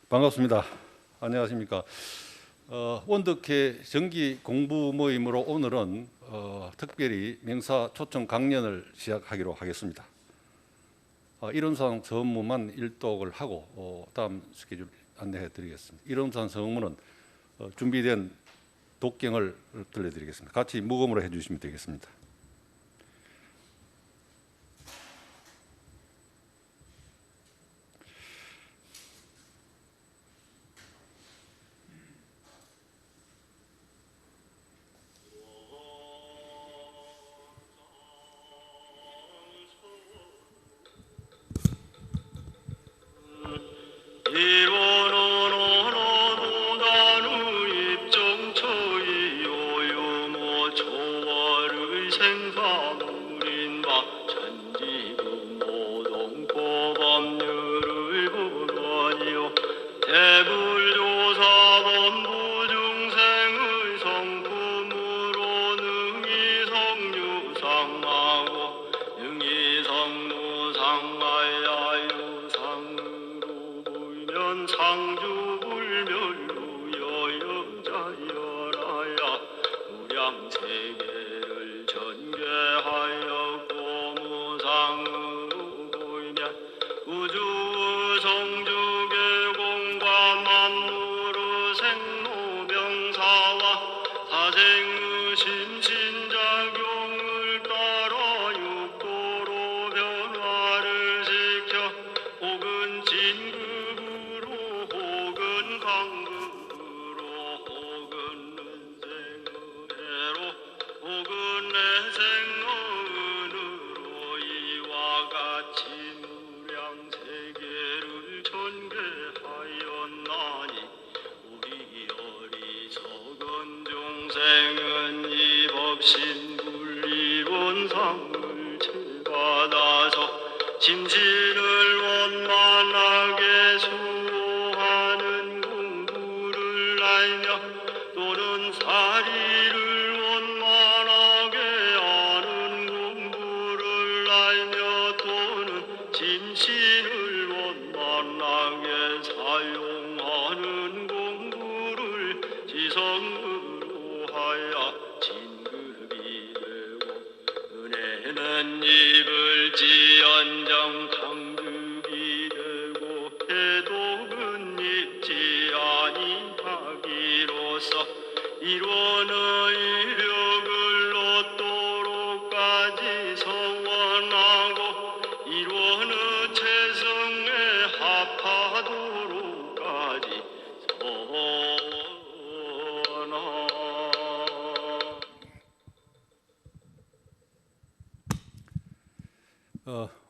반갑습니다. 안녕하십니까. 원덕회 정기 공부 모임으로 오늘은 특별히 명사 초청 강연을 시작하기로 하겠습니다. 이론상 서문만 일독을 하고 다음 스케줄 안내해 드리겠습니다. 이론상 서문은 준비된 독경을 들려드리겠습니다. 같이 무음으로 해주시면 되겠습니다.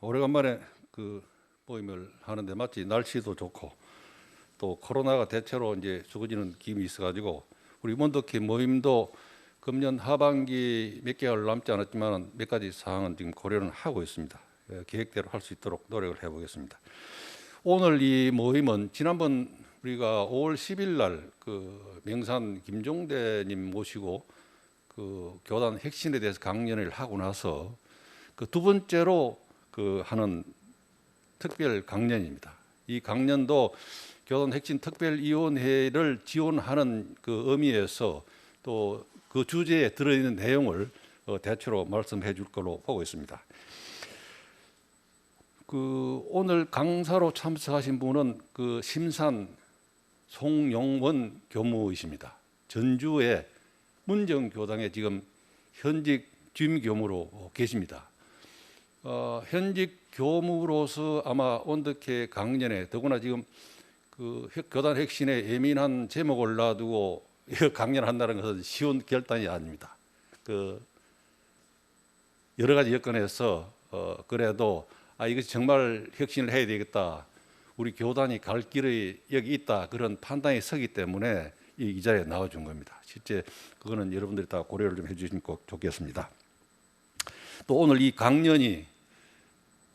오래간만에 모임을 하는데 마치 날씨도 좋고 또 코로나가 대체로 이제 죽어지는 기미 있어가지고 우리 원덕회 모임도 금년 하반기 몇 개월 남지 않았지만 몇 가지 사항은 지금 고려는 하고 있습니다. 계획대로 할 수 있도록 노력을 해보겠습니다. 오늘 이 모임은 지난번 우리가 5월 10일 날 명산 김종대님 모시고 교단 핵심에 대해서 강연을 하고 나서 두 번째로 하는 특별 강연입니다. 이 강연도 교단 핵심 특별위원회를 지원하는 의미에서 또 그 주제에 들어있는 내용을 대체로 말씀해 줄 걸로 보고 있습니다. 오늘 강사로 참석하신 분은 심산 송용원 교무이십니다. 전주의 문정교당에 지금 현직 주임교무로 계십니다. 현직 교무로서 아마 원덕회 강연에 더구나 지금 교단 핵심에 예민한 제목을 놔두고 강연한다는 것은 쉬운 결단이 아닙니다. 여러 가지 여건에서 그래도 이것이 정말 혁신을 해야 되겠다. 우리 교단이 갈 길이 여기 있다. 그런 판단이 서기 때문에 이 자리에 나와준 겁니다. 실제 그거는 여러분들이 다 고려를 좀 해주시면 꼭 좋겠습니다. 또 오늘 이 강연이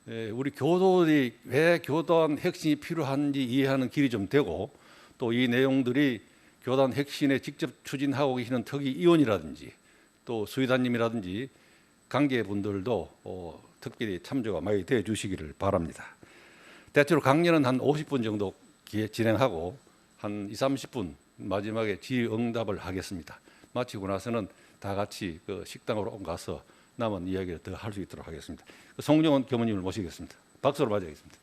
우리 교도들이 왜 교단 핵심이 필요한지 이해하는 길이 좀 되고 또 이 내용들이 교단 핵심에 직접 추진하고 계시는 특위위원이라든지 또 수의사님이라든지 관계분들도 특별히 참조가 많이 되어 주시기를 바랍니다. 대체로 강연은 한 50분 정도 진행하고 한 2, 30분 마지막에 질의응답을 하겠습니다. 마치고 나서는 다 같이 그 식당으로 가서 남은 이야기를 더 할 수 있도록 하겠습니다. 송정원 교무님을 모시겠습니다. 박수로 맞이하겠습니다.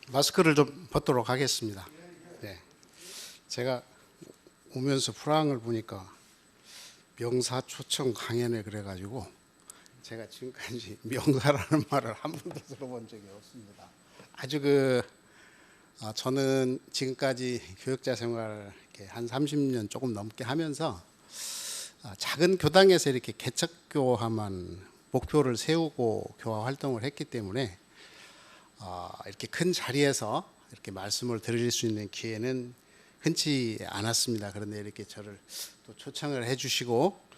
마스크를 좀 벗도록 하겠습니다. 네. 제가 오면서 프랑을 보니까 명사초청 강연회 그래가지고 제가 지금까지 명사라는 말을 한 번도 들어본 적이 없습니다. 아주 저는 지금까지 교육자 생활 이렇게 한 30년 조금 넘게 하면서 작은 교당에서 이렇게 개척교화만 목표를 세우고 교화 활동을 했기 때문에 이렇게 큰 자리에서 이렇게 말씀을 드릴 수 있는 기회는 흔치 않았습니다. 그런데 이렇게 저를 또 초청을 해주시고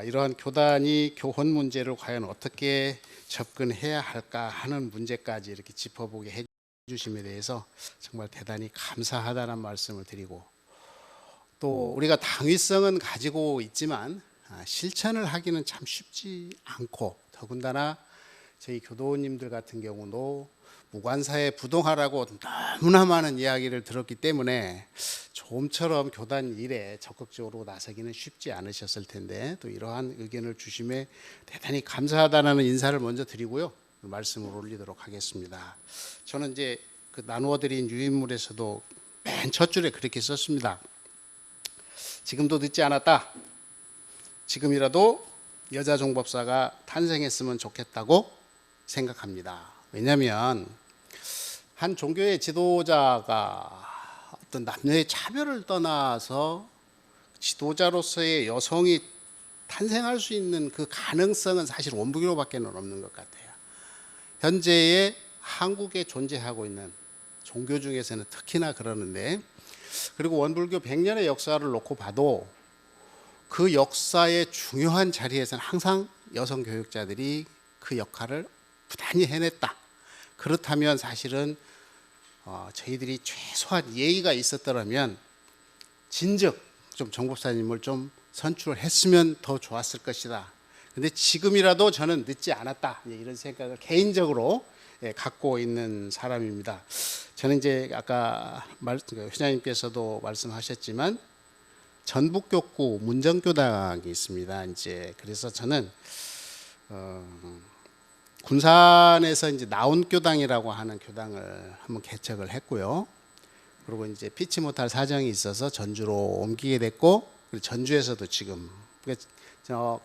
이러한 교단이 교혼 문제를 과연 어떻게 접근해야 할까 하는 문제까지 이렇게 짚어보게 해주심에 대해서 정말 대단히 감사하다는 말씀을 드리고, 또 우리가 당위성은 가지고 있지만 실천을 하기는 참 쉽지 않고, 더군다나 저희 교도님들 같은 경우도 무관사에 부동하라고 너무나 많은 이야기를 들었기 때문에 좀처럼 교단 일에 적극적으로 나서기는 쉽지 않으셨을 텐데, 또 이러한 의견을 주심에 대단히 감사하다는 인사를 먼저 드리고요, 말씀을 올리도록 하겠습니다. 저는 이제 그 나누어드린 유인물에서도 맨 첫 줄에 그렇게 썼습니다. 지금도 늦지 않았다. 지금이라도 여자 종법사가 탄생했으면 좋겠다고 생각합니다. 왜냐하면 한 종교의 지도자가 어떤 남녀의 차별을 떠나서 지도자로서의 여성이 탄생할 수 있는 그 가능성은 사실 원불교밖에 없는 것 같아요. 현재의 한국에 존재하고 있는 종교 중에서는 특히나 그러는데, 그리고 원불교 100년의 역사를 놓고 봐도 그 역사의 중요한 자리에서는 항상 여성 교육자들이 그 역할을 부단히 해냈다. 그렇다면 사실은 저희들이 최소한 예의가 있었더라면 진즉 좀 정법사님을 좀 선출했으면 더 좋았을 것이다. 근데 지금이라도 저는 늦지 않았다, 이런 생각을 개인적으로 갖고 있는 사람입니다. 저는 이제 아까 회장님께서도 말씀하셨지만 전북교구 문정교당이 있습니다. 이제 그래서 저는 군산에서 이제 나온교당이라고 하는 교당을 한번 개척을 했고요. 그리고 이제 피치 못할 사정이 있어서 전주로 옮기게 됐고, 그리고 전주에서도 지금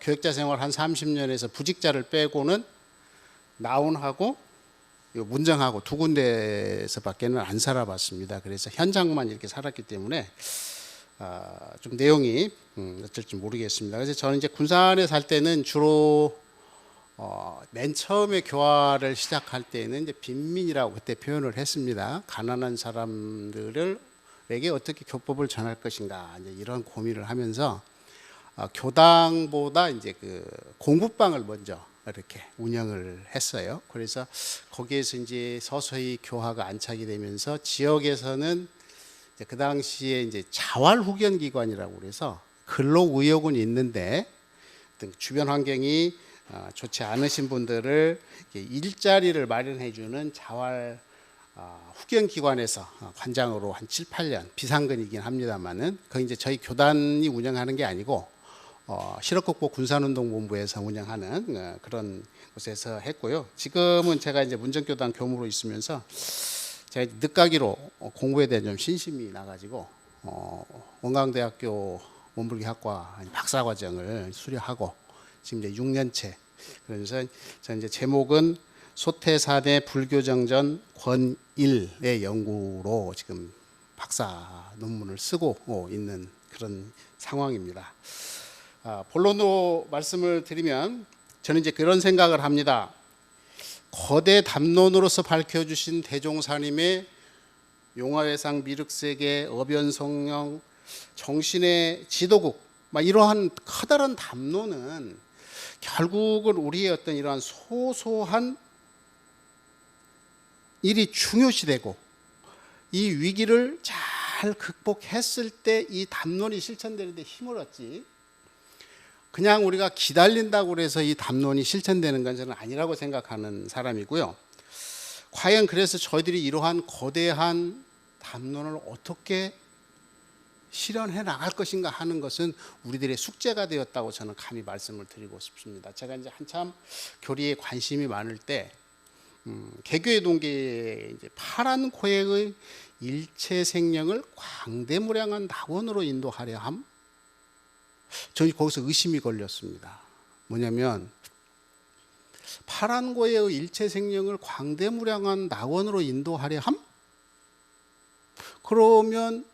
교육자 생활 한 30년에서 부직자를 빼고는 나온하고 문정하고 두 군데에서밖에는 안 살아봤습니다. 그래서 현장만 이렇게 살았기 때문에 좀 내용이 어쩔지 모르겠습니다. 그래서 저는 이제 군산에 살 때는 주로 맨 처음에 교화를 시작할 때는 이제 빈민이라고 그때 표현을 했습니다. 가난한 사람들에게 어떻게 교법을 전할 것인가, 이제 이런 고민을 하면서 교당보다 이제 그 공부방을 먼저 이렇게 운영을 했어요. 그래서 거기에서 이제 서서히 교화가 안착이 되면서 지역에서는 이제 그 당시에 이제 자활후견기관이라고 그래서 근로 의욕은 있는데 주변 환경이 좋지 않으신 분들을 일자리를 마련해주는 자활 후견기관에서 관장으로 한 7, 8년, 비상근이긴 합니다만은 거기 이제 저희 교단이 운영하는 게 아니고 실업극복 군산운동본부에서 운영하는 그런 곳에서 했고요. 지금은 제가 이제 문정교당 교무로 있으면서 제가 늦가기로 공부에 대한 좀 신심이 나가지고 원광대학교 원불교학과 박사과정을 수료하고 지금 이제 6년째. 그래서 저는 이제 제목은 소태사대 불교정전 권일의 연구로 지금 박사 논문을 쓰고 있는 그런 상황입니다. 본론으로 말씀을 드리면 저는 이제 그런 생각을 합니다. 거대 담론으로서 밝혀주신 대종사님의 용화회상 미륵세계 어변성령 정신의 지도국, 이러한 커다란 담론은 결국은 우리의 어떤 이러한 소소한 일이 중요시되고 이 위기를 잘 잘 극복했을 때 이 담론이 실천되는데 힘을 얻지, 그냥 우리가 기다린다고 해서 이 담론이 실천되는 건 저는 아니라고 생각하는 사람이고요. 과연 그래서 저희들이 이러한 거대한 담론을 어떻게 실현해 나갈 것인가 하는 것은 우리들의 숙제가 되었다고 저는 감히 말씀을 드리고 싶습니다. 제가 이제 한참 교리에 관심이 많을 때 개교의 동기에 이제 파란 코에의 일체 생명을 광대무량한 낙원으로 인도하려 함, 저는 거기서 의심이 걸렸습니다. 뭐냐면 파란 고의 일체 생명을 광대무량한 낙원으로 인도하려 함? 그러면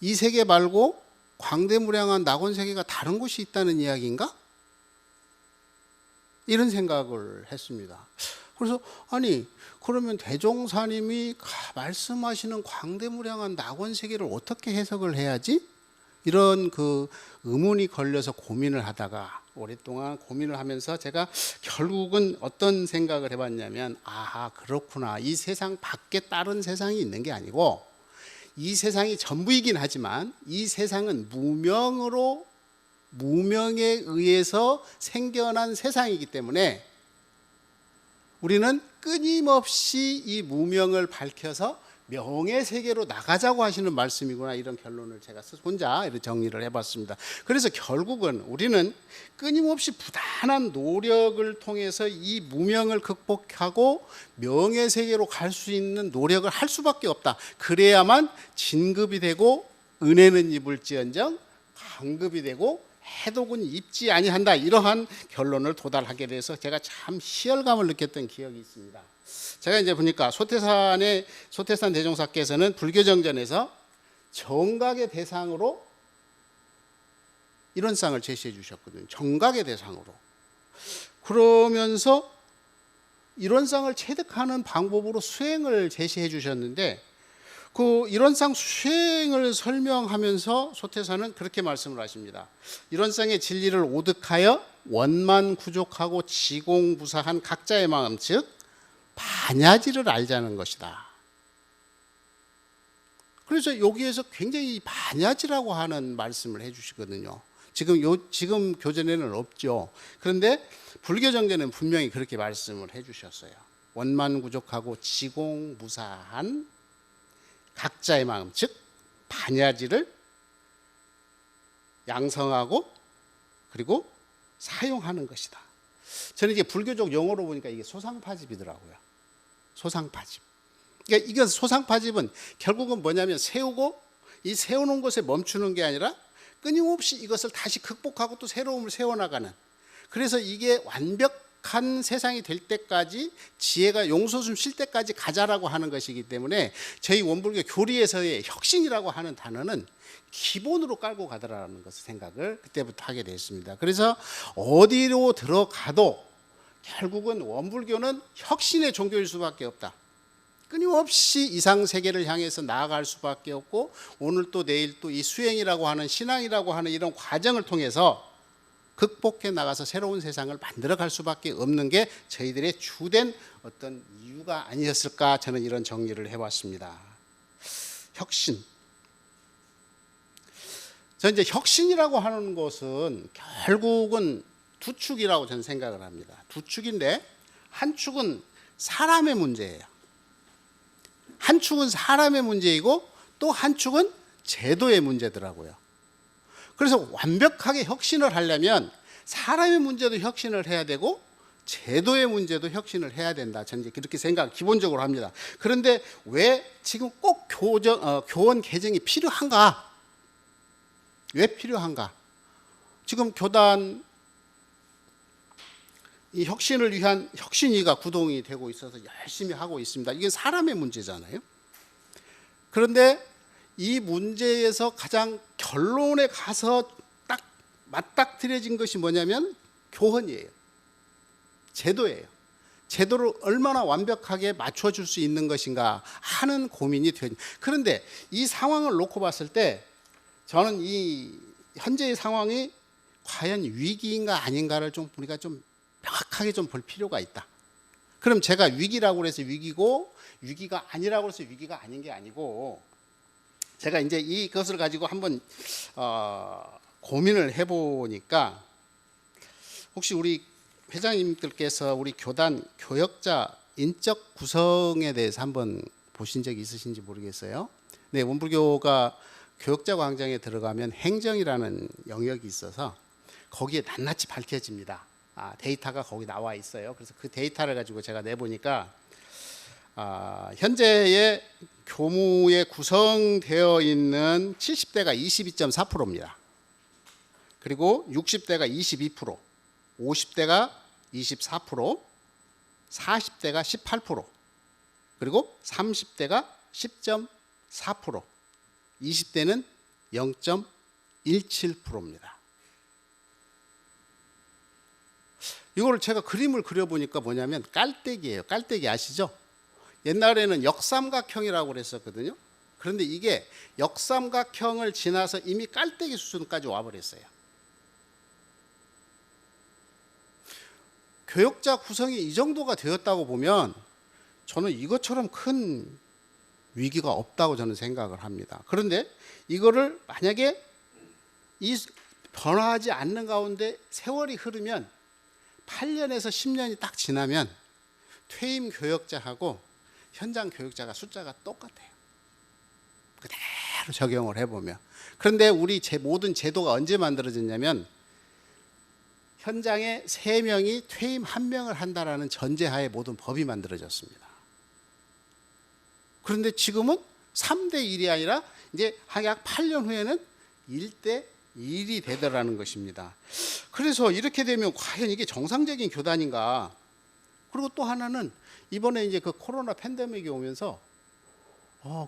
이 세계 말고 광대무량한 낙원 세계가 다른 곳이 있다는 이야기인가? 이런 생각을 했습니다. 그래서 아니 그러면 대종사님이 말씀하시는 광대무량한 낙원 세계를 어떻게 해석을 해야지? 이런 그 의문이 걸려서 고민을 하다가 오랫동안 고민을 하면서 제가 결국은 어떤 생각을 해봤냐면, 아 그렇구나, 이 세상 밖에 다른 세상이 있는 게 아니고 이 세상이 전부이긴 하지만 이 세상은 무명에 의해서 생겨난 세상이기 때문에 우리는 끊임없이 이 무명을 밝혀서 명의 세계로 나가자고 하시는 말씀이구나, 이런 결론을 제가 혼자 이렇게 정리를 해봤습니다. 그래서 결국은 우리는 끊임없이 부단한 노력을 통해서 이 무명을 극복하고 명의 세계로 갈 수 있는 노력을 할 수밖에 없다. 그래야만 진급이 되고 은혜는 입을지언정 강급이 되고 해독은 입지 아니한다, 이러한 결론을 도달하게 돼서 제가 참 희열감을 느꼈던 기억이 있습니다. 제가 이제 보니까 소태산 대종사께서는 불교정전에서 정각의 대상으로 이런 쌍을 제시해 주셨거든요. 정각의 대상으로. 그러면서 이런 쌍을 체득하는 방법으로 수행을 제시해 주셨는데, 그 이런 쌍 수행을 설명하면서 소태산은 그렇게 말씀을 하십니다. 이런 쌍의 진리를 오득하여 원만구족하고 지공부사한 각자의 마음, 즉 반야지를 알자는 것이다. 그래서 여기에서 굉장히 반야지라고 하는 말씀을 해주시거든요. 지금 교전에는 없죠. 그런데 불교정전은 분명히 그렇게 말씀을 해주셨어요. 원만구족하고 지공무사한 각자의 마음, 즉 반야지를 양성하고 그리고 사용하는 것이다. 저는 이게 불교적 용어로 보니까 이게 소상파집이더라고요. 소상파집. 그러니까 이건 소상파집은 결국은 뭐냐면 세우고 이 세우는 것에 멈추는 게 아니라 끊임없이 이것을 다시 극복하고 또 새로움을 세워나가는, 그래서 이게 완벽한 세상이 될 때까지 지혜가 용솟음 쉴 때까지 가자라고 하는 것이기 때문에 저희 원불교 교리에서의 혁신이라고 하는 단어는 기본으로 깔고 가더라는 것을 생각을 그때부터 하게 됐습니다. 그래서 어디로 들어가도 결국은 원불교는 혁신의 종교일 수밖에 없다. 끊임없이 이상세계를 향해서 나아갈 수밖에 없고, 오늘 또 내일 또 이 수행이라고 하는 신앙이라고 하는 이런 과정을 통해서 극복해 나가서 새로운 세상을 만들어갈 수밖에 없는 게 저희들의 주된 어떤 이유가 아니었을까, 저는 이런 정리를 해봤습니다. 혁신. 저는 이제 혁신이라고 하는 것은 결국은 두 축이라고 저는 생각을 합니다. 두 축인데 한 축은 사람의 문제예요. 한 축은 사람의 문제이고 또 한 축은 제도의 문제더라고요. 그래서 완벽하게 혁신을 하려면 사람의 문제도 혁신을 해야 되고 제도의 문제도 혁신을 해야 된다. 저는 이제 그렇게 생각 기본적으로 합니다. 그런데 왜 지금 꼭 교원 개정이 필요한가? 왜 필요한가? 지금 교단 이 혁신을 위한 혁신위가 구동이 되고 있어서 열심히 하고 있습니다. 이게 사람의 문제잖아요. 그런데 이 문제에서 가장 결론에 가서 딱 맞닥뜨려진 것이 뭐냐면 교헌이에요. 제도예요. 제도를 얼마나 완벽하게 맞춰줄 수 있는 것인가 하는 고민이 되죠. 그런데 이 상황을 놓고 봤을 때 저는 이 현재의 상황이 과연 위기인가 아닌가를 좀 우리가 좀 명확하게 좀 볼 필요가 있다. 그럼 제가 위기라고 해서 위기고 위기가 아니라고 해서 위기가 아닌 게 아니고, 제가 이제 이것을 가지고 한번 고민을 해보니까 혹시 우리 회장님들께서 우리 교단 교역자 인적 구성에 대해서 한번 보신 적이 있으신지 모르겠어요. 네, 원불교가 교역자 광장에 들어가면 행정이라는 영역이 있어서 거기에 낱낱이 밝혀집니다. 데이터가 거기 나와 있어요. 그래서 그 데이터를 가지고 제가 내보니까 현재의 교무에 구성되어 있는 70대가 22.4%입니다. 그리고 60대가 22%, 50대가 24%, 40대가 18%, 그리고 30대가 10.4%, 20대는 0.17%입니다. 이걸 제가 그림을 그려보니까 뭐냐면 깔때기예요. 깔때기 아시죠? 옛날에는 역삼각형이라고 그랬었거든요. 그런데 이게 역삼각형을 지나서 이미 깔때기 수준까지 와버렸어요. 교역자 구성이 이 정도가 되었다고 보면 저는 이것처럼 큰 위기가 없다고 저는 생각을 합니다. 그런데 이거를 만약에 이 변화하지 않는 가운데 세월이 흐르면 8년에서 10년이 딱 지나면 퇴임 교역자하고 현장 교역자가 숫자가 똑같아요. 그대로 적용을 해보면. 그런데 우리 모든 제도가 언제 만들어졌냐면 현장에 3명이 퇴임 1명을 한다라는 전제하에 모든 법이 만들어졌습니다. 그런데 지금은 3대 1이 아니라 이제 약 8년 후에는 1대 1이 되더라는 것입니다. 그래서 이렇게 되면 과연 이게 정상적인 교단인가? 그리고 또 하나는 이번에 이제 그 코로나 팬데믹이 오면서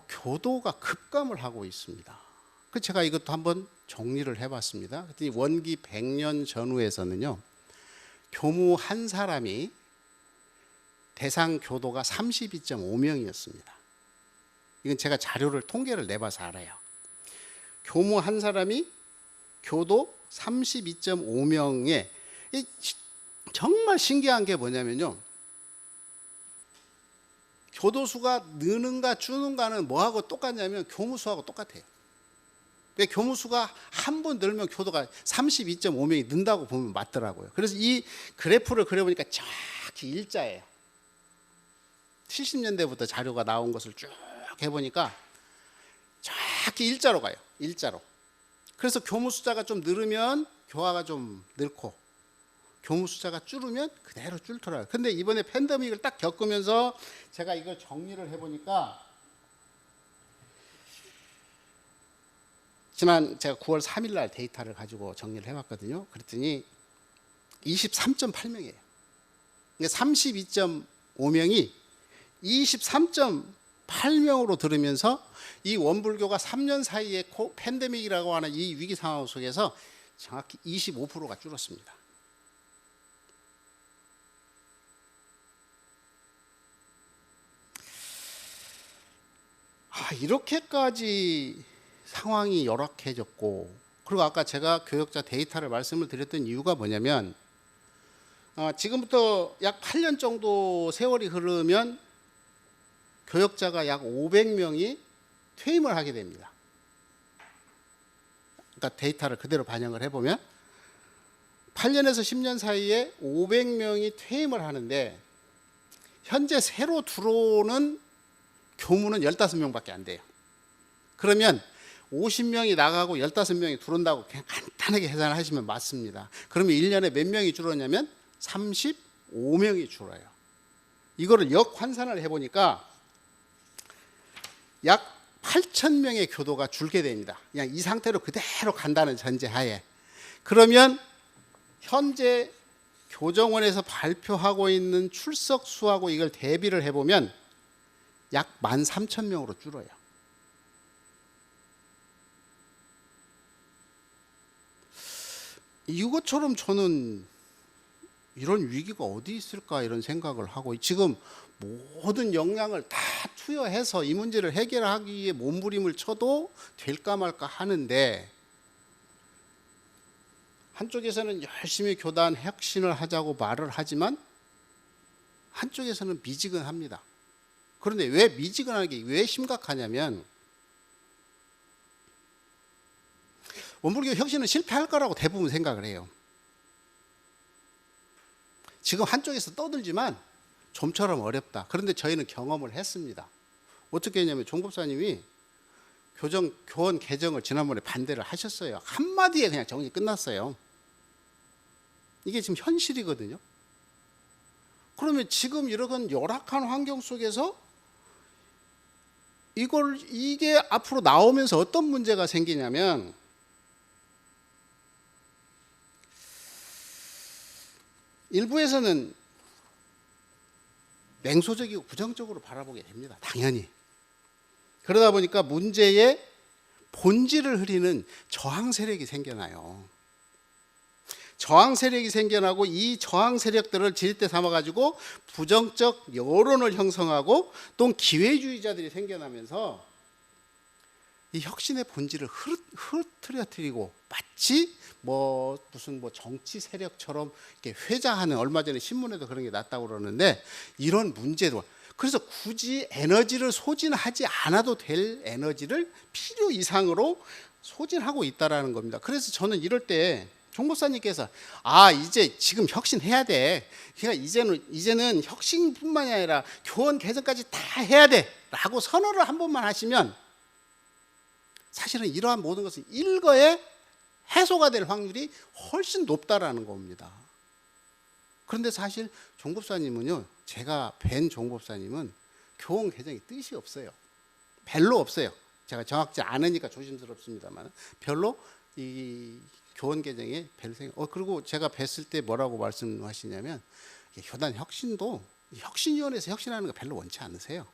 교도가 급감을 하고 있습니다. 그 제가 이것도 한번 정리를 해봤습니다. 그랬더니 원기 100년 전후에서는요, 교무 한 사람이 대상 교도가 32.5명이었습니다. 이건 제가 자료를 통계를 내봐서 알아요. 교무 한 사람이 교도 32.5명에 정말 신기한 게 뭐냐면요, 교도수가 느는가 주는가는 뭐하고 똑같냐면 교무수하고 똑같아요. 교무수가 한 번 늘면 교도가 32.5명이 는다고 보면 맞더라고요. 그래서 이 그래프를 그려보니까 정확히 일자예요. 70년대부터 자료가 나온 것을 쭉 해보니까 정확히 일자로 가요. 일자로. 그래서 교무 숫자가 좀 늘으면 교화가 좀 늘고 교무 숫자가 줄으면 그대로 줄더라고요. 근데 이번에 팬데믹을 딱 겪으면서 제가 이걸 정리를 해보니까 지난 제가 9월 3일 날 데이터를 가지고 정리를 해봤거든요. 그랬더니 23.8명이에요. 32.5명이 23.8명으로 들으면서 이 원불교가 3년 사이에 팬데믹이라고 하는 이 위기 상황 속에서 정확히 25%가 줄었습니다. 이렇게까지 상황이 열악해졌고, 그리고 아까 제가 교역자 데이터를 말씀을 드렸던 이유가 뭐냐면 지금부터 약 8년 정도 세월이 흐르면 교역자가 약 500명이 퇴임을 하게 됩니다. 그러니까 데이터를 그대로 반영을 해보면 8년에서 10년 사이에 500명이 퇴임을 하는데 현재 새로 들어오는 교무는 15명밖에 안 돼요. 그러면 50명이 나가고 15명이 들어온다고 그냥 간단하게 계산을 하시면 맞습니다. 그러면 1년에 몇 명이 줄었냐면 35명이 줄어요. 이거를 역환산을 해보니까 약 8,000명의 교도가 줄게 됩니다. 그냥 이 상태로 그대로 간다는 전제하에. 그러면 현재 교정원에서 발표하고 있는 출석 수하고 이걸 대비를 해보면 약 13,000명으로 줄어요. 이것처럼 저는 이런 위기가 어디 있을까 이런 생각을 하고 지금 모든 역량을 다 투여해서 이 문제를 해결하기 위해 몸부림을 쳐도 될까 말까 하는데 한쪽에서는 열심히 교단 혁신을 하자고 말을 하지만 한쪽에서는 미지근합니다. 그런데 왜 미지근하게 왜 심각하냐면 원불교 혁신은 실패할 거라고 대부분 생각을 해요. 지금 한쪽에서 떠들지만 좀처럼 어렵다. 그런데 저희는 경험을 했습니다. 어떻게 했냐면 종법사님이 교원 개정을 지난번에 반대를 하셨어요. 한마디에 그냥 정리 끝났어요. 이게 지금 현실이거든요. 그러면 지금 이런 열악한 환경 속에서 이게 앞으로 나오면서 어떤 문제가 생기냐면, 일부에서는 냉소적이고 부정적으로 바라보게 됩니다. 당연히. 그러다 보니까 문제의 본질을 흐리는 저항 세력이 생겨나요. 저항 세력이 생겨나고 이 저항 세력들을 질대 삼아가지고 부정적 여론을 형성하고 또 기회주의자들이 생겨나면서 이 혁신의 본질을 흐트러뜨리고 마치 무슨 정치 세력처럼 이렇게 회자하는, 얼마 전에 신문에도 그런 게 났다고 그러는데, 이런 문제도, 그래서 굳이 에너지를 소진하지 않아도 될 에너지를 필요 이상으로 소진하고 있다라는 겁니다. 그래서 저는 이럴 때 종목사님께서 이제 지금 혁신해야 돼. 그러니까 이제는 혁신뿐만이 아니라 교원 개정까지 다 해야 돼라고 선언을 한 번만 하시면 사실은 이러한 모든 것은 일거에 해소가 될 확률이 훨씬 높다라는 겁니다. 그런데 사실 종법사님은요, 제가 뵌 종법사님은 교원 개정의 뜻이 없어요. 별로 없어요. 제가 정확지 않으니까 조심스럽습니다만 별로 이 교원 개정에 별 생각. 그리고 제가 뵀을 때 뭐라고 말씀하시냐면, 교단 혁신도 혁신위원회에서 혁신하는 거 별로 원치 않으세요.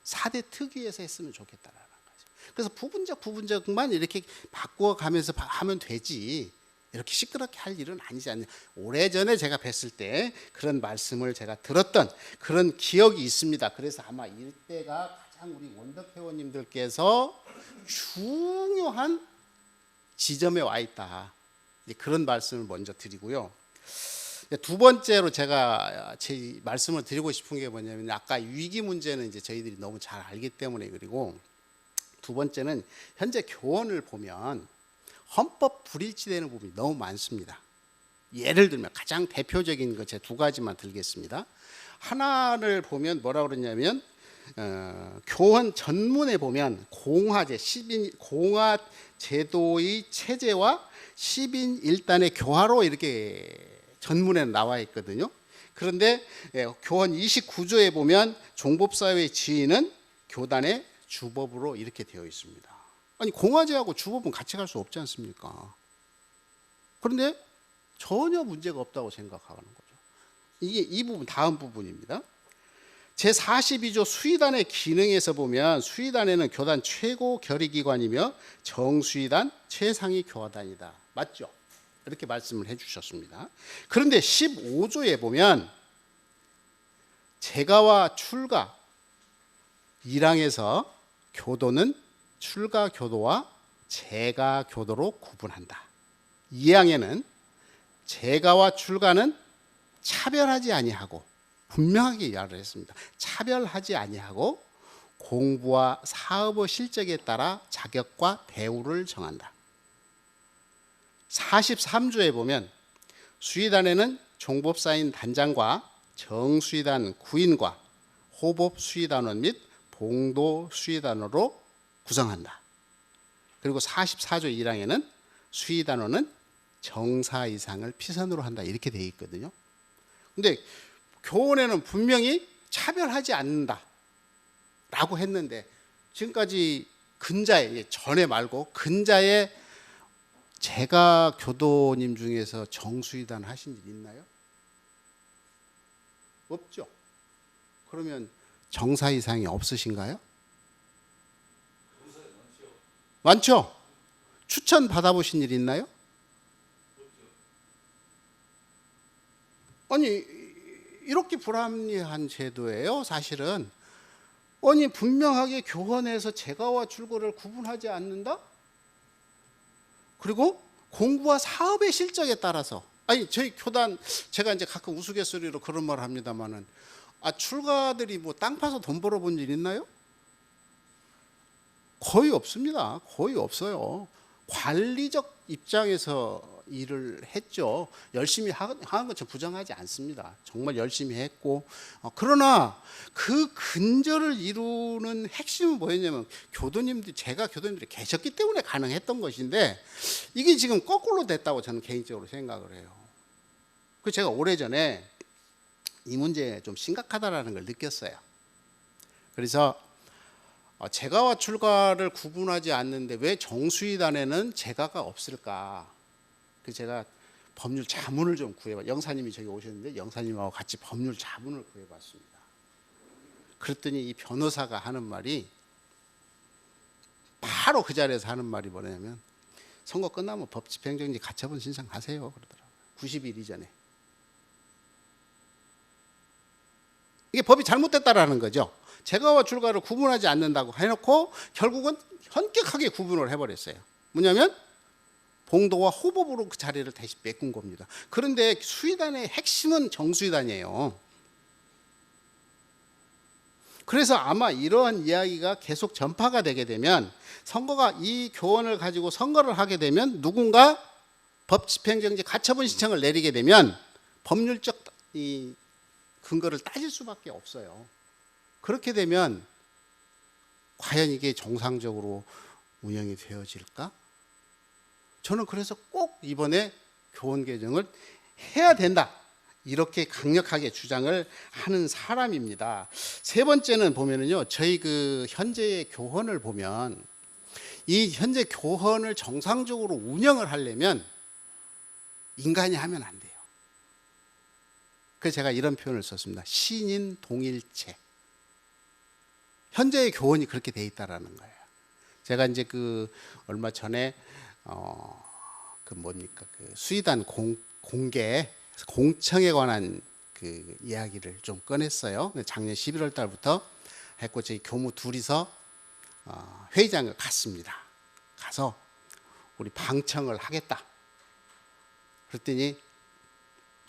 4대 특위에서 했으면 좋겠다라는 거죠. 그래서 부분적만 이렇게 바꿔가면서 하면 되지, 이렇게 시끄럽게 할 일은 아니지 않냐. 오래전에 제가 뵀을 때 그런 말씀을 제가 들었던 그런 기억이 있습니다. 그래서 아마 이때가 가장 우리 원덕 회원님들께서 중요한 지점에 와 있다, 그런 말씀을 먼저 드리고요. 두 번째로 제가 제 말씀을 드리고 싶은 게 뭐냐면, 아까 위기 문제는 이제 저희들이 너무 잘 알기 때문에, 그리고 두 번째는 현재 교원을 보면 헌법 불일치되는 부분이 너무 많습니다. 예를 들면 가장 대표적인 거 제 두 가지만 들겠습니다. 하나를 보면 뭐라 그러냐면, 교원 전문에 보면 공화 제도의 체제와 10인 1단의 교화로 이렇게 전문에 나와 있거든요. 그런데 교원 29조에 보면 종법사회의 지위는 교단의 주법으로 이렇게 되어 있습니다. 아니, 공화제하고 주법은 같이 갈 수 없지 않습니까? 그런데 전혀 문제가 없다고 생각하는 거죠. 이게 이 부분, 다음 부분입니다. 제42조 수의단의 기능에서 보면, 수의단에는 교단 최고 결의기관이며 정수의단 최상위 교화단이다. 맞죠? 이렇게 말씀을 해주셨습니다. 그런데 15조에 보면 재가와 출가 1항에서 교도는 출가 교도와 재가 교도로 구분한다. 2항에는 재가와 출가는 차별하지 아니하고, 분명하게 이야기를 했습니다. 차별하지 아니하고 공부와 사업의 실적에 따라 자격과 대우를 정한다. 43조에 보면 수의단에는 종법사인 단장과 정수의단 구인과 호법 수의단원 및 봉도 수의단원으로 구성한다. 그리고 44조 1항에는 수의단원은 정사 이상을 피선으로 한다, 이렇게 되어 있거든요. 근데 교원에는 분명히 차별하지 않는다 라고 했는데, 지금까지 근자에, 전에 말고 근자에 제가 교도님 중에서 정수의단 하신 일 있나요? 없죠. 그러면 정사 이상이 없으신가요? 많죠. 추천 받아보신 일 있나요? 아니, 이렇게 불합리한 제도예요, 사실은. 아니, 분명하게 교원에서 재가와 출가를 구분하지 않는다? 그리고 공부와 사업의 실적에 따라서, 아니, 저희 교단, 제가 이제 가끔 우스갯소리로 그런 말을 합니다만은, 출가들이 땅 파서 돈 벌어본 일 있나요? 거의 없습니다. 거의 없어요. 관리적 입장에서 일을 했죠. 열심히 하는 건 저 부정하지 않습니다. 정말 열심히 했고, 그러나 그 근저를 이루는 핵심은 뭐였냐면 제가 교도님들이 계셨기 때문에 가능했던 것인데, 이게 지금 거꾸로 됐다고 저는 개인적으로 생각을 해요. 그 제가 오래전에 이 문제 좀 심각하다라는 걸 느꼈어요. 그래서 재가와 출가를 구분하지 않는데 왜 정수의단에는 재가가 없을까? 그 제가 법률 자문을 좀 구해봤. 영사님이 저기 오셨는데 영사님하고 같이 법률 자문을 구해봤습니다. 그랬더니 이 변호사가 하는 말이 바로 그 자리에서 하는 말이 뭐냐면 선거 끝나면 법 집행정지 가처분 신청하세요 그러더라고요. 90일 이전에. 이게 법이 잘못됐다라는 거죠. 재가와 출가를 구분하지 않는다고 해놓고 결국은 현격하게 구분을 해버렸어요. 뭐냐면 봉도와 호법으로 그 자리를 다시 메꾼 겁니다. 그런데 수의단의 핵심은 정수의단이에요. 그래서 아마 이러한 이야기가 계속 전파가 되게 되면 선거가 이 교원을 가지고 선거를 하게 되면 누군가 법 집행정지 가처분 신청을 내리게 되면 법률적 이 근거를 따질 수밖에 없어요. 그렇게 되면 과연 이게 정상적으로 운영이 되어질까? 저는 그래서 꼭 이번에 교원 개정을 해야 된다. 이렇게 강력하게 주장을 하는 사람입니다. 세 번째는 보면은요, 저희 그 현재의 교헌을 보면 이 현재 교헌을 정상적으로 운영을 하려면 인간이 하면 안 돼요. 그래서 제가 이런 표현을 썼습니다. 신인 동일체. 현재의 교원이 그렇게 돼 있다라는 거예요. 제가 이제 그 얼마 전에 그 수의단 공개 공청에 관한 그 이야기를 좀 꺼냈어요. 작년 11월 달부터 했고 저희 교무 둘이서 회의장을 갔습니다. 가서 우리 방청을 하겠다. 그랬더니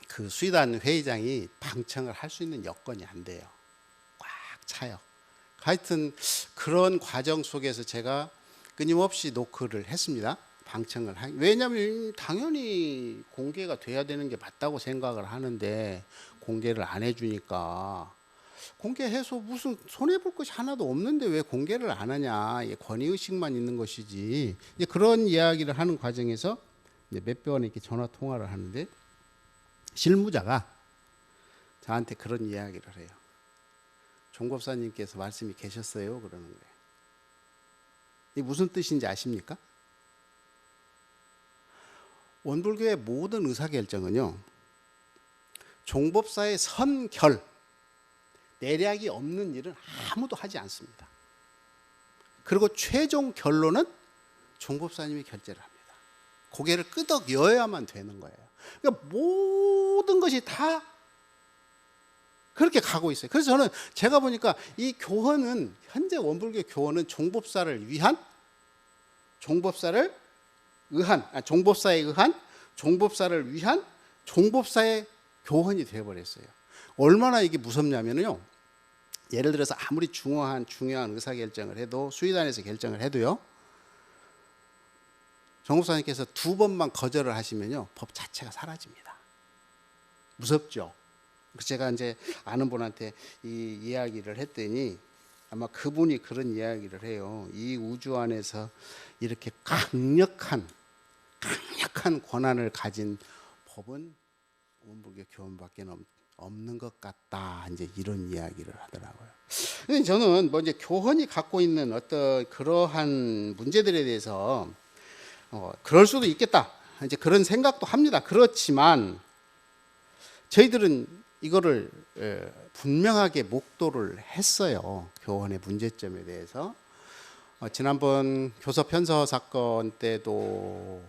그 수의단 회의장이 방청을 할 수 있는 여건이 안 돼요. 꽉 차요. 하여튼 그런 과정 속에서 제가 끊임없이 노크를 했습니다. 방청을 왜냐하면 당연히 공개가 돼야 되는 게 맞다고 생각을 하는데 공개를 안 해주니까 공개해서 무슨 손해볼 것이 하나도 없는데 왜 공개를 안 하냐. 권위의식만 있는 것이지. 이제 그런 이야기를 하는 과정에서 이제 몇 번에 이렇게 전화 통화를 하는데 실무자가 저한테 그런 이야기를 해요. 종법사님께서 말씀이 계셨어요. 그러는 거예요. 이게 무슨 뜻인지 아십니까? 원불교의 모든 의사결정은요, 종법사의 선결, 내략이 없는 일은 아무도 하지 않습니다. 그리고 최종 결론은 종법사님이 결재를 합니다. 고개를 끄덕여야만 되는 거예요. 그러니까 모든 것이 다 그렇게 가고 있어요. 그래서 저는 제가 보니까 이 교헌은 현재 원불교 교헌은 종법사에 의한 종법사를 위한 종법사의 교헌이 되어버렸어요. 얼마나 이게 무섭냐면요. 예를 들어서 아무리 중요한 의사결정을 해도 수의단에서 결정을 해도요. 종법사님께서 2번만 거절을 하시면요. 법 자체가 사라집니다. 무섭죠. 제가 이제 아는 분한테 이 이야기를 했더니 아마 그분이 그런 이야기를 해요. 이 우주 안에서 이렇게 강력한 권한을 가진 법은 원불교 교헌밖에 없는 것 같다. 이제 이런 이야기를 하더라고요. 근데 저는 뭐 이제 교헌이 갖고 있는 어떤 그러한 문제들에 대해서 그럴 수도 있겠다. 이제 그런 생각도 합니다. 그렇지만 저희들은 이거를 분명하게 목도를 했어요. 교헌의 문제점에 대해서. 지난번 교섭 편서 사건 때도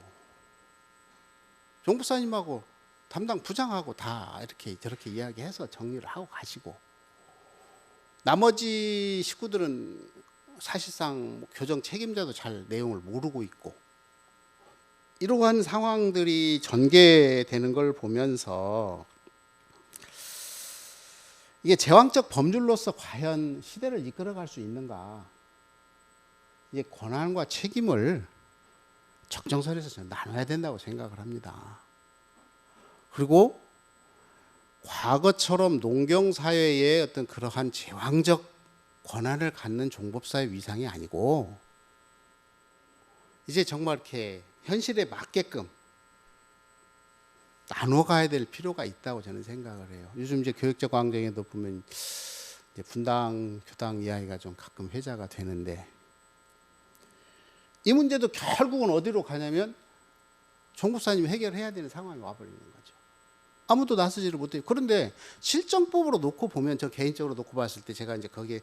종부사님하고 담당 부장하고 다 이렇게 저렇게 이야기해서 정리를 하고 가시고, 나머지 식구들은 사실상 교정 책임자도 잘 내용을 모르고 있고, 이러한 상황들이 전개되는 걸 보면서 이게 제왕적 법률로서 과연 시대를 이끌어갈 수 있는가? 이제 권한과 책임을 적정선에서 저는 나눠야 된다고 생각을 합니다. 그리고 과거처럼 농경사회의 어떤 그러한 제왕적 권한을 갖는 종법사회 위상이 아니고 이제 정말 이렇게 현실에 맞게끔 나눠 가야 될 필요가 있다고 저는 생각을 해요. 요즘 이제 교육적 광장에도 보면 이제 분당, 교당 이야기가 좀 가끔 회자가 되는데 이 문제도 결국은 어디로 가냐면 종법사님이 해결해야 되는 상황이 와버리는 거죠. 아무도 나서지를 못해요. 그런데 실정법으로 놓고 보면 저 개인적으로 놓고 봤을 때 제가 이제 거기에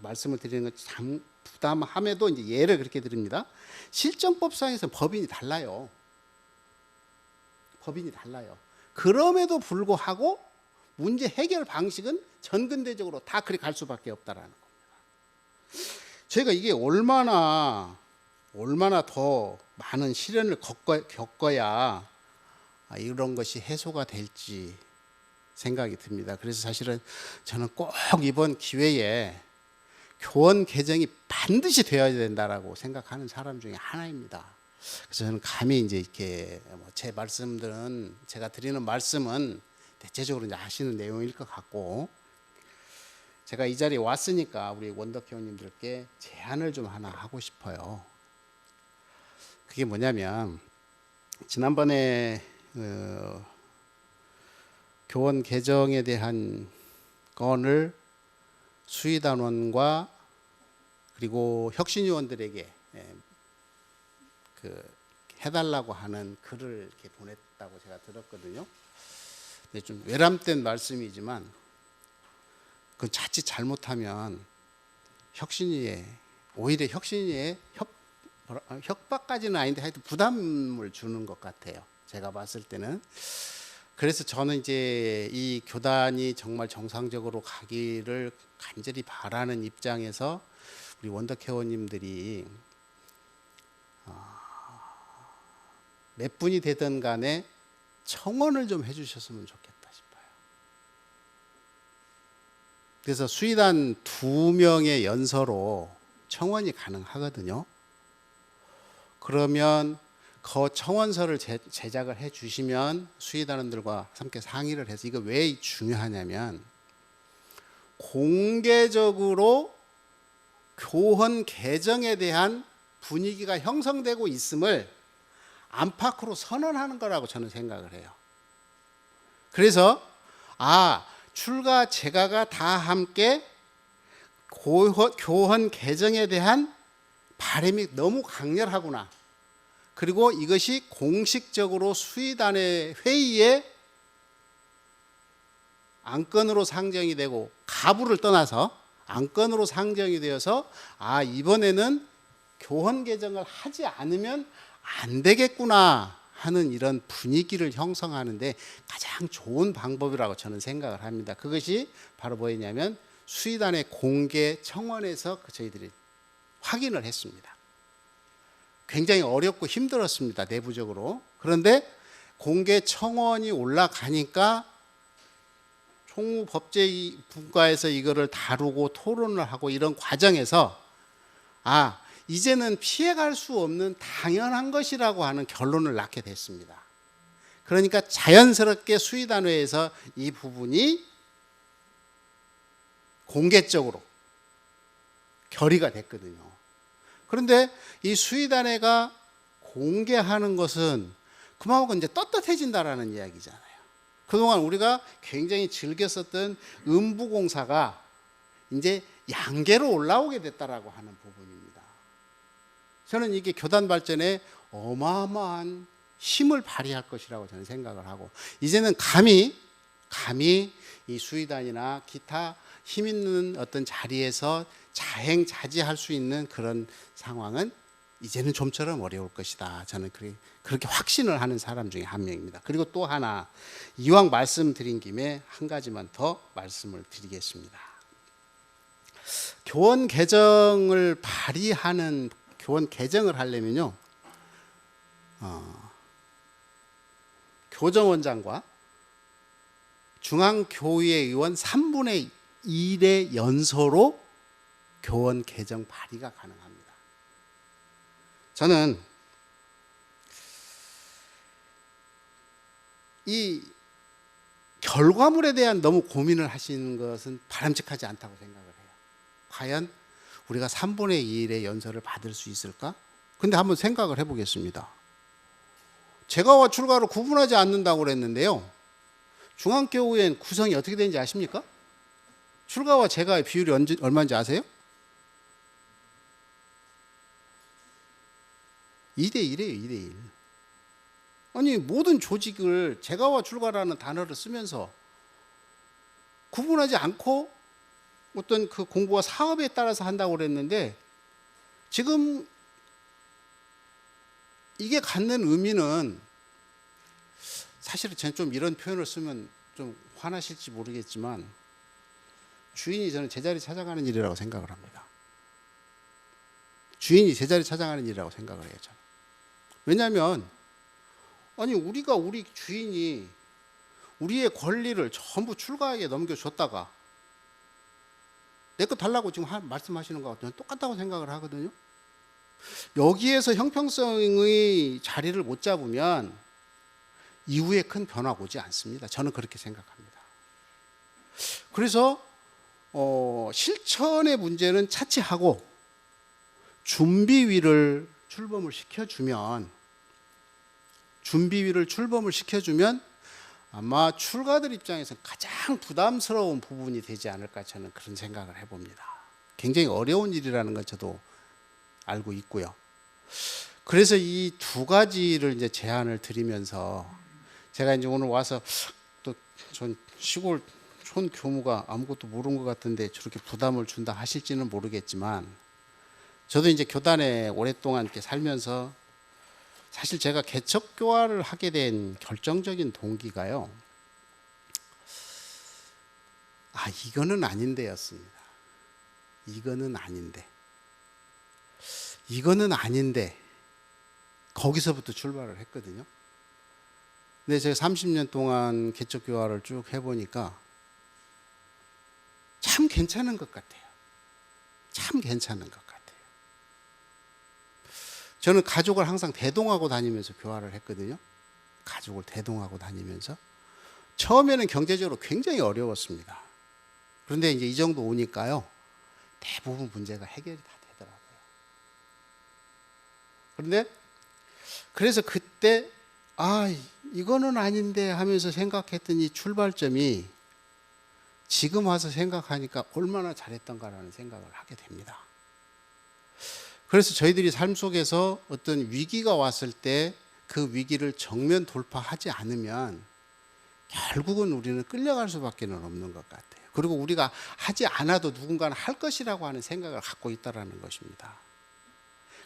말씀을 드리는 건 참 부담함에도 이제 예를 그렇게 드립니다. 실정법상에서 법인이 달라요. 법인이 달라요. 그럼에도 불구하고 문제 해결 방식은 전근대적으로 다 그리 갈 수밖에 없다라는 겁니다. 저희가 이게 얼마나 더 많은 시련을 겪어야 이런 것이 해소가 될지 생각이 듭니다. 그래서 사실은 저는 꼭 이번 기회에 교원 개정이 반드시 되어야 된다라고 생각하는 사람 중에 하나입니다. 그래서 저는 감히 이제 이렇게 제 말씀들은 제가 드리는 말씀은 대체적으로 이제 아시는 내용일 것 같고 제가 이 자리에 왔으니까 우리 원덕회원님들께 제안을 좀 하나 하고 싶어요. 그게 뭐냐면 지난번에 교원 개정에 대한 건을 수의단원과 그리고 혁신위원들에게 해달라고 하는 글을 이렇게 보냈다고 제가 들었거든요. 근데 좀 외람된 말씀이지만 그 자칫 잘못하면 오히려 혁신위에 협박까지는 아닌데 하여튼 부담을 주는 것 같아요. 제가 봤을 때는. 그래서 저는 이제 이 교단이 정말 정상적으로 가기를 간절히 바라는 입장에서 우리 원덕회원님들이 몇 분이 되든 간에 청원을 좀 해주셨으면 좋겠다 싶어요. 그래서 수의단 2명의 연서로 청원이 가능하거든요. 그러면 그 청원서를 제작을 해 주시면 수의단원들과 함께 상의를 해서 이거 왜 중요하냐면 공개적으로 교헌 개정에 대한 분위기가 형성되고 있음을 안팎으로 선언하는 거라고 저는 생각을 해요. 그래서 출가 재가가 다 함께 교헌 개정에 대한 바람이 너무 강렬하구나. 그리고 이것이 공식적으로 수의단의 회의에 안건으로 상정이 되고 가부를 떠나서 안건으로 상정이 되어서 이번에는 교헌 개정을 하지 않으면 안 되겠구나 하는 이런 분위기를 형성하는데 가장 좋은 방법이라고 저는 생각을 합니다. 그것이 바로 뭐였냐면 수의단의 공개 청원에서 저희들이 확인을 했습니다. 굉장히 어렵고 힘들었습니다. 내부적으로. 그런데 공개 청원이 올라가니까 총무법제분과에서 이거를 다루고 토론을 하고 이런 과정에서 이제는 피해갈 수 없는 당연한 것이라고 하는 결론을 낳게 됐습니다. 그러니까 자연스럽게 수의단회에서 이 부분이 공개적으로 결의가 됐거든요. 그런데 이 수의단회가 공개하는 것은 그만큼 이제 떳떳해진다라는 이야기잖아요. 그동안 우리가 굉장히 즐겨 썼던 음부공사가 이제 양계로 올라오게 됐다라고 하는 부분입니다. 저는 이게 교단 발전에 어마어마한 힘을 발휘할 것이라고 저는 생각을 하고 이제는 감히 이 수의단이나 기타 힘 있는 어떤 자리에서 자행자지할 수 있는 그런 상황은 이제는 좀처럼 어려울 것이다. 저는 그렇게 확신을 하는 사람 중에 한 명입니다. 그리고 또 하나 이왕 말씀드린 김에 한 가지만 더 말씀을 드리겠습니다. 교원 개정을 하려면요 교정원장과 중앙교의회 의원 3분의 1의 연서로 교원 개정 발의가 가능합니다. 저는 이 결과물에 대한 너무 고민을 하시는 것은 바람직하지 않다고 생각을 해요. 과연 우리가 3분의 2일의 연설을 받을 수 있을까? 근데 한번 생각을 해보겠습니다. 제가와 출가를 구분하지 않는다고 그랬는데요. 중앙교회엔 구성이 어떻게 되는지 아십니까? 출가와 제가의 비율이 얼마인지 아세요? 2대1이에요, 2대1. 아니, 모든 조직을 제가와 출가라는 단어를 쓰면서 구분하지 않고 어떤 그 공부와 사업에 따라서 한다고 그랬는데, 지금 이게 갖는 의미는, 사실은 저는 좀 이런 표현을 쓰면 좀 화나실지 모르겠지만, 주인이 저는 제자리 찾아가는 일이라고 생각을 합니다. 주인이 제자리 찾아가는 일이라고 생각을 해요, 저는. 왜냐하면 아니, 우리가 우리 주인이 우리의 권리를 전부 출가에게 넘겨줬다가 내 거 달라고 지금 말씀하시는 것 같아요. 똑같다고 생각을 하거든요. 여기에서 형평성의 자리를 못 잡으면 이후에 큰 변화가 오지 않습니다. 저는 그렇게 생각합니다. 그래서 실천의 문제는 차치하고 준비위를 출범을 시켜주면 아마 출가들 입장에서 가장 부담스러운 부분이 되지 않을까, 저는 그런 생각을 해봅니다. 굉장히 어려운 일이라는 건 저도 알고 있고요. 그래서 이 두 가지를 이제 제안을 드리면서, 제가 이제 오늘 와서 또 전 시골 촌 교무가 아무것도 모르는 것 같은데 저렇게 부담을 준다 하실지는 모르겠지만, 저도 이제 교단에 오랫동안 이렇게 살면서 사실 제가 개척교화를 하게 된 결정적인 동기가요, 이거는 아닌데였습니다. 이거는 아닌데 거기서부터 출발을 했거든요. 근데 제가 30년 동안 개척교화를 쭉 해보니까 참 괜찮은 것 같아요. 저는 가족을 항상 대동하고 다니면서 교화를 했거든요. 처음에는 경제적으로 굉장히 어려웠습니다. 그런데 이제 이 정도 오니까요, 대부분 문제가 해결이 다 되더라고요. 그래서 그때 이거는 아닌데 하면서 생각했던 이 출발점이 지금 와서 생각하니까 얼마나 잘했던가라는 생각을 하게 됩니다. 그래서 저희들이 삶 속에서 어떤 위기가 왔을 때 그 위기를 정면 돌파하지 않으면 결국은 우리는 끌려갈 수밖에 없는 것 같아요. 그리고 우리가 하지 않아도 누군가는 할 것이라고 하는 생각을 갖고 있다는 것입니다.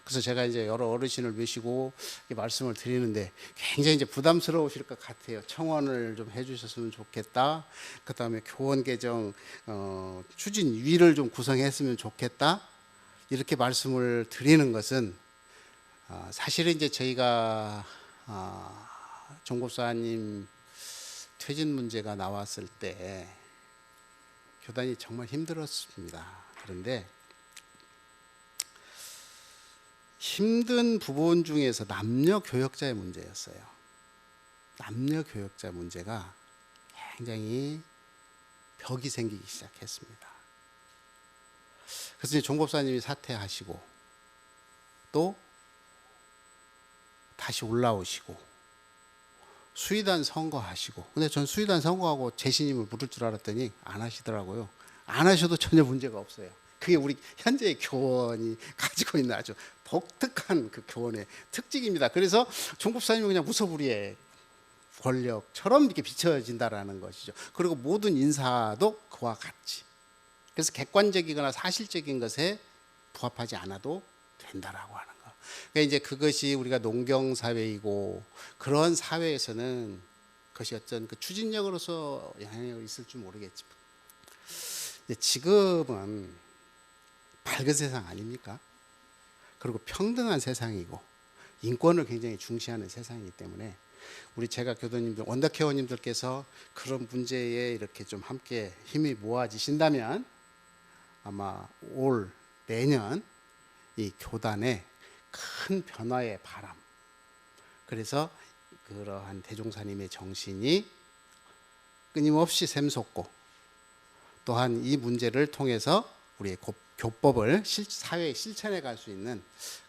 그래서 제가 이제 여러 어르신을 모시고 말씀을 드리는데 굉장히 이제 부담스러우실 것 같아요. 청원을 좀 해주셨으면 좋겠다. 그 다음에 교원 개정 추진위를 좀 구성했으면 좋겠다. 이렇게 말씀을 드리는 것은 사실은 이제 저희가 종법사님 퇴진 문제가 나왔을 때 교단이 정말 힘들었습니다. 그런데 힘든 부분 중에서 남녀 교역자의 문제였어요. 남녀 교역자 문제가 굉장히 벽이 생기기 시작했습니다. 그래서 이제 종법사님이 사퇴하시고 또 다시 올라오시고 수의단 선거하시고, 근데 전 수의단 선거하고 재신임을 물을 줄 알았더니 안 하시더라고요. 안 하셔도 전혀 문제가 없어요. 그게 우리 현재의 교원이 가지고 있는 아주 독특한 그 교원의 특징입니다. 그래서 종법사님은 그냥 무소불위의 권력처럼 이렇게 비춰진다라는 것이죠. 그리고 모든 인사도 그와 같이. 그래서 객관적이거나 사실적인 것에 부합하지 않아도 된다라고 하는 거. 그러니까 이제 그것이 우리가 농경 사회이고 그런 사회에서는 그것이 어떤 그 추진력으로서 영향이 있을 줄 모르겠지만, 지금은 밝은 세상 아닙니까? 그리고 평등한 세상이고 인권을 굉장히 중시하는 세상이기 때문에 우리 제가 교도님들, 원더케어님들께서 그런 문제에 이렇게 좀 함께 힘이 모아지신다면 아마 올 내년 이 교단의 큰 변화의 바람, 그래서 그러한 대종사님의 정신이 끊임없이 샘솟고 또한 이 문제를 통해서 우리의 교법을 사회에 실천해 갈 수 있는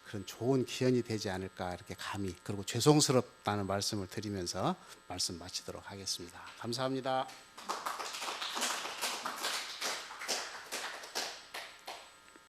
그런 좋은 기현이 되지 않을까 이렇게 감히 그리고 죄송스럽다는 말씀을 드리면서 말씀 마치도록 하겠습니다. 감사합니다.